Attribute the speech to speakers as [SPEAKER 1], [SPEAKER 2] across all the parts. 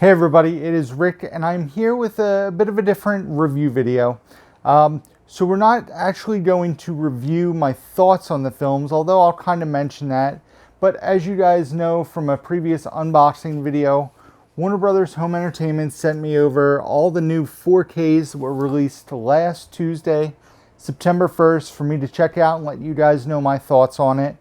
[SPEAKER 1] Hey everybody, it is Rick and I'm here with a bit of a different review video. So we're not actually going to review my thoughts on the films, although I'll kind of mention that. But as you guys know from a previous unboxing video, Warner Brothers Home Entertainment sent me over all the new 4Ks that were released last Tuesday, September 1st, for me to check out and let you guys know my thoughts on it.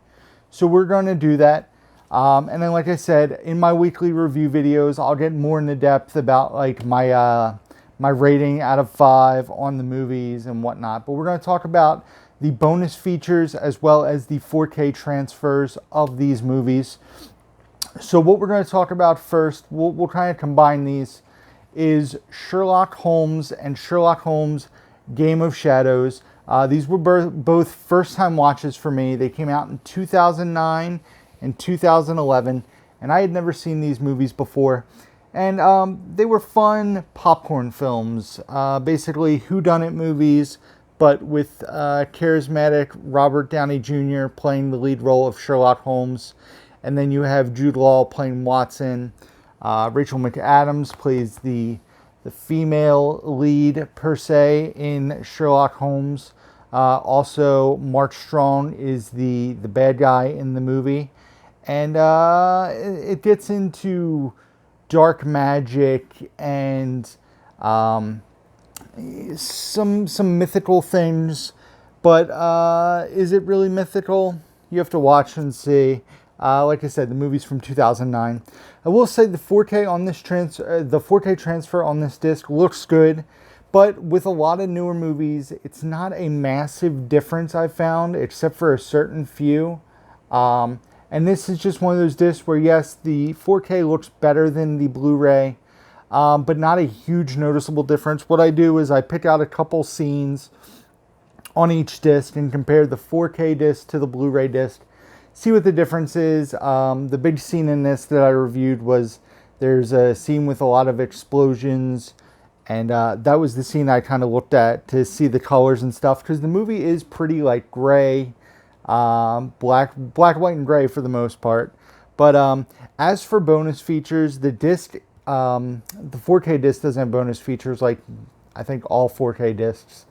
[SPEAKER 1] So we're going to do that. And then, like I said, in my weekly review videos, I'll get more into depth about like my rating out of 5 on the movies and whatnot. But we're going to talk about the bonus features as well as the 4K transfers of these movies. So what we're going to talk about first, we'll kind of combine these, is Sherlock Holmes and Sherlock Holmes Game of Shadows. These were both first-time watches for me. They came out in 2009 and 2011, and I had never seen these movies before. And they were fun popcorn films, basically whodunit movies, but with charismatic Robert Downey Jr. playing the lead role of Sherlock Holmes. And then you have Jude Law playing Watson. Rachel McAdams plays the female lead, per se, in Sherlock Holmes. Also, Mark Strong is the bad guy in the movie. And it gets into dark magic and some mythical things. But is it really mythical? You have to watch and see. Like I said, the movie's from 2009. I will say the 4K on this the 4K transfer on this disc looks good, but with a lot of newer movies, it's not a massive difference I've found, except for a certain few. And this is just one of those discs where, yes, the 4K looks better than the Blu-ray, but not a huge noticeable difference. What I do is I pick out a couple scenes on each disc and compare the 4K disc to the Blu-ray disc, see what the difference is. The big scene in this that I reviewed was there's a scene with a lot of explosions, and that was the scene I kind of looked at to see the colors and stuff, because the movie is pretty like gray. Black, white, and gray for the most part. But as for bonus features, the disc, the 4K disc doesn't have bonus features like I think all 4K discs.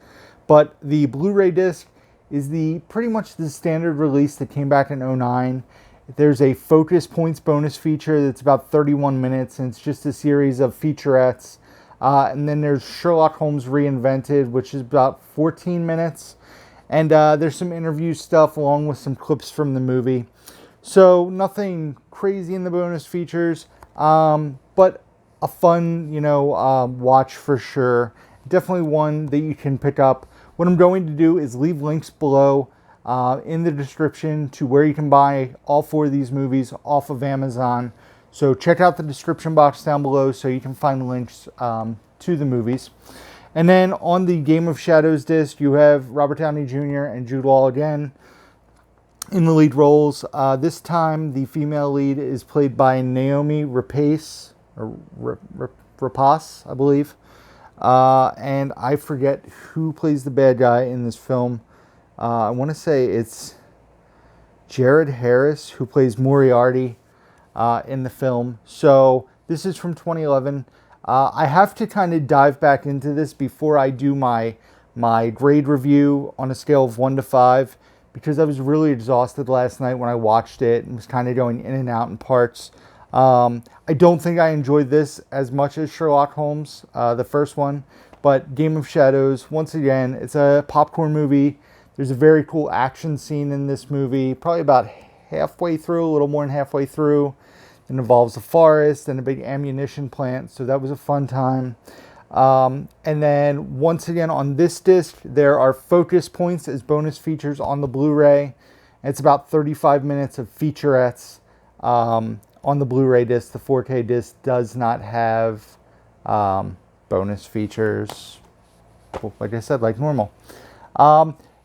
[SPEAKER 1] But the Blu-ray disc is pretty much the standard release that came back in 2009. There's a Focus Points bonus feature that's about 31 minutes, and it's just a series of featurettes. And then there's Sherlock Holmes Reinvented, which is about 14 minutes. And there's some interview stuff along with some clips from the movie. So nothing crazy in the bonus features, but a fun, watch for sure. Definitely one that you can pick up. What I'm going to do is leave links below in the description to where you can buy all 4 of these movies off of Amazon. So check out the description box down below so you can find links to the movies. And then on the Game of Shadows disc, you have Robert Downey Jr. and Jude Law again in the lead roles. This time, the female lead is played by Naomi Rapace, Rapace, I believe. And I forget who plays the bad guy in this film. I want to say it's Jared Harris, who plays Moriarty in the film. So this is from 2011. I have to kind of dive back into this before I do my grade review on a scale of 1 to 5, because I was really exhausted last night when I watched it and was kind of going in and out in parts. I don't think I enjoyed this as much as Sherlock Holmes, the first one, but Game of Shadows, once again, it's a popcorn movie. There's a very cool action scene in this movie, probably about halfway through, a little more than halfway through. It involves a forest and a big ammunition plant, so that was a fun time. And then, once again, on this disc, there are Focus Points as bonus features on the Blu-ray. It's about 35 minutes of featurettes on the Blu-ray disc. The 4K disc does not have bonus features, like I said, like normal.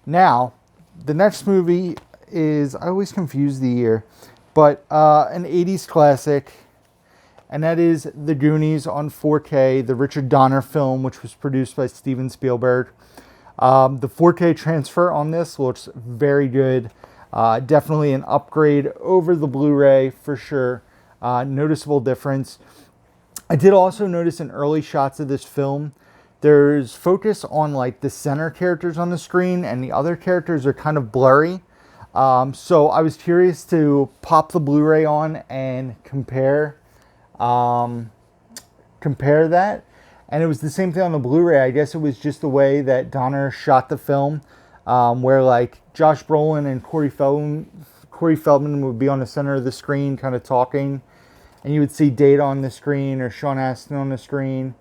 [SPEAKER 1] Now, the next movie is, I always confuse the year, but an 80s classic, and that is The Goonies on 4K, the Richard Donner film, which was produced by Steven Spielberg. The 4K transfer on this looks very good. Definitely an upgrade over the Blu-ray for sure. Noticeable difference. I did also notice in early shots of this film, there's focus on like the center characters on the screen, and the other characters are kind of blurry. So I was curious to pop the Blu-ray on and um, compare that. And it was the same thing on the Blu-ray. I guess it was just the way that Donner shot the film, where like Josh Brolin and Corey Feldman would be on the center of the screen, kind of talking, and you would see Data on the screen or Sean Astin on the screen,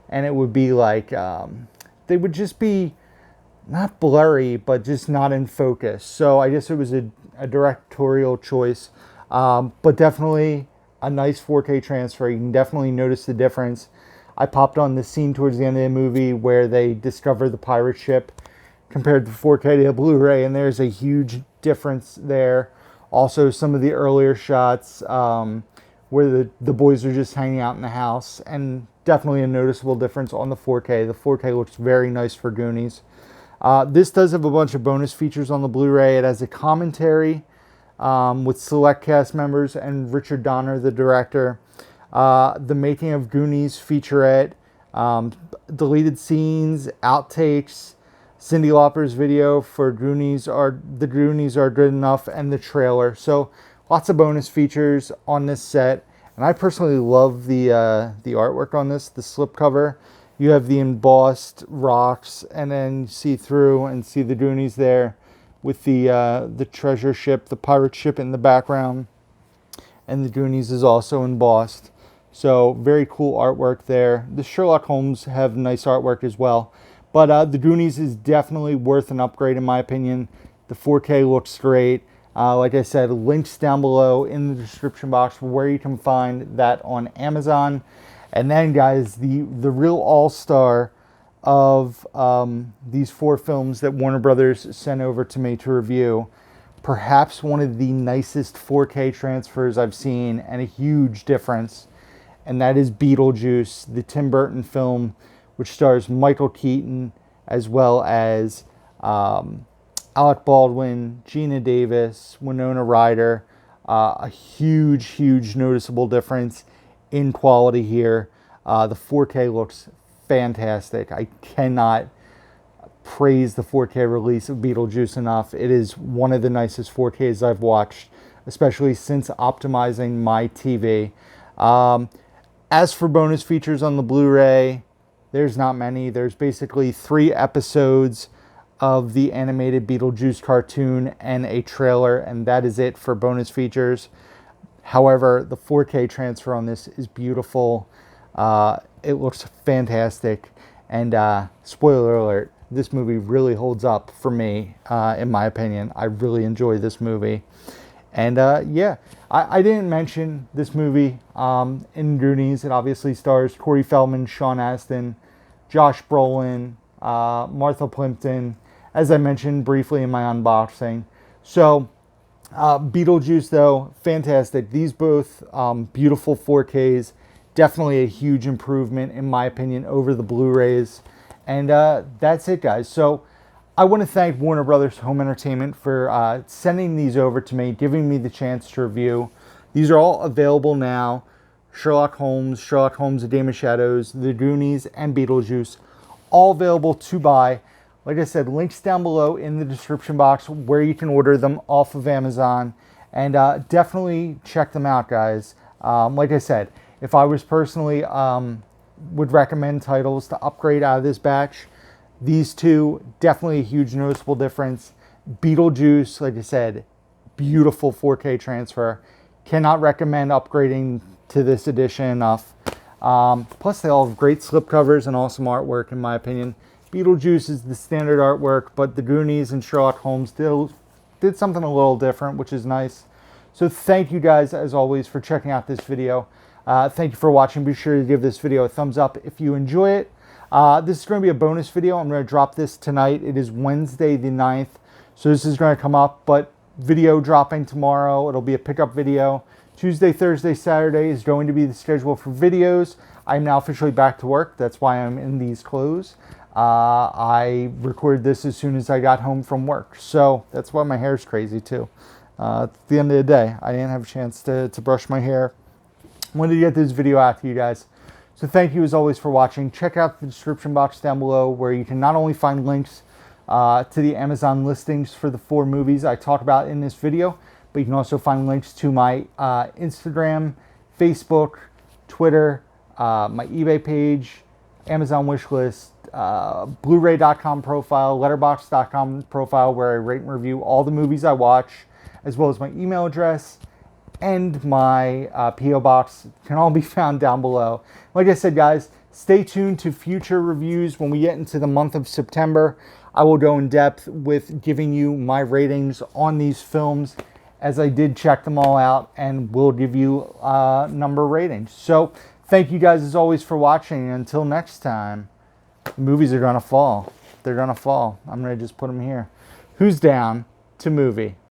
[SPEAKER 1] and it would be like they would just be not blurry, but just not in focus. So I guess it was a directorial choice, but definitely a nice 4K transfer. You can definitely notice the difference. I popped on the scene towards the end of the movie where they discover the pirate ship compared to 4K to Blu-ray, and there's a huge difference there. Also, some of the earlier shots where the boys are just hanging out in the house, and definitely a noticeable difference on the 4K. The 4K looks very nice for Goonies. This does have a bunch of bonus features on the Blu-ray. It has a commentary with select cast members and Richard Donner, the director. The Making of Goonies featurette, deleted scenes, outtakes, Cyndi Lauper's video for The Goonies Are Good Enough, and the trailer. So lots of bonus features on this set. And I personally love the artwork on this, the slipcover. You have the embossed rocks, and then you see through and see the Goonies there with the treasure ship, the pirate ship in the background. And the Goonies is also embossed. So very cool artwork there. The Sherlock Holmes have nice artwork as well. But the Goonies is definitely worth an upgrade in my opinion. The 4K looks great. Like I said, links down below in the description box where you can find that on Amazon. And then guys, the real all-star of these 4 films that Warner Brothers sent over to me to review. Perhaps one of the nicest 4K transfers I've seen, and a huge difference. And that is Beetlejuice, the Tim Burton film, which stars Michael Keaton, as well as Alec Baldwin, Gina Davis, Winona Ryder. A huge noticeable difference in quality here. The 4K looks fantastic. I cannot praise the 4K release of Beetlejuice enough. It is one of the nicest 4Ks I've watched, especially since optimizing my TV. As for bonus features on the Blu-ray, there's not many. There's basically 3 episodes of the animated Beetlejuice cartoon and a trailer, and that is it for bonus features. However, the 4K transfer on this is beautiful. It looks fantastic, and spoiler alert, this movie really holds up for me, in my opinion. I really enjoy this movie. And yeah, I didn't mention this movie in Goonies. It obviously stars Corey Feldman, Sean Astin, Josh Brolin, Martha Plimpton, as I mentioned briefly in my unboxing. So Beetlejuice, though, fantastic. These both beautiful 4Ks. Definitely a huge improvement, in my opinion, over the Blu-rays. And that's it, guys. So I want to thank Warner Brothers Home Entertainment for sending these over to me, giving me the chance to review. These are all available now. Sherlock Holmes, A Game of Shadows, The Goonies, and Beetlejuice. All available to buy. Like I said, links down below in the description box where you can order them off of Amazon. And definitely check them out, guys. Like I said, if I was personally would recommend titles to upgrade out of this batch, these 2, definitely a huge noticeable difference. Beetlejuice, like I said, beautiful 4K transfer. Cannot recommend upgrading to this edition enough. Plus, they all have great slipcovers and awesome artwork, in my opinion. Beetlejuice is the standard artwork, but the Goonies and Sherlock Holmes did something a little different, which is nice. So thank you guys, as always, for checking out this video. Thank you for watching. Be sure to give this video a thumbs up if you enjoy it. This is going to be a bonus video. I'm going to drop this tonight. It is Wednesday the 9th. So this is going to come up, but video dropping tomorrow. It'll be a pickup video. Tuesday, Thursday, Saturday is going to be the schedule for videos. I'm now officially back to work. That's why I'm in these clothes. I recorded this as soon as I got home from work. So that's why my hair's crazy too. At the end of the day, I didn't have a chance to brush my hair. Wanted to get this video out to you guys. So thank you as always for watching. Check out the description box down below where you can not only find links to the Amazon listings for the 4 movies I talk about in this video, but you can also find links to my Instagram, Facebook, Twitter, my eBay page, Amazon wishlist, Blu-ray.com profile, Letterboxd.com profile where I rate and review all the movies I watch, as well as my email address and my P.O. box can all be found down below. Like I said, guys, stay tuned to future reviews. When we get into the month of September, I will go in depth with giving you my ratings on these films, as I did check them all out, and will give you number ratings. So thank you guys as always for watching. Until next time, movies are going to fall. They're going to fall. I'm going to just put them here. Who's down to movie?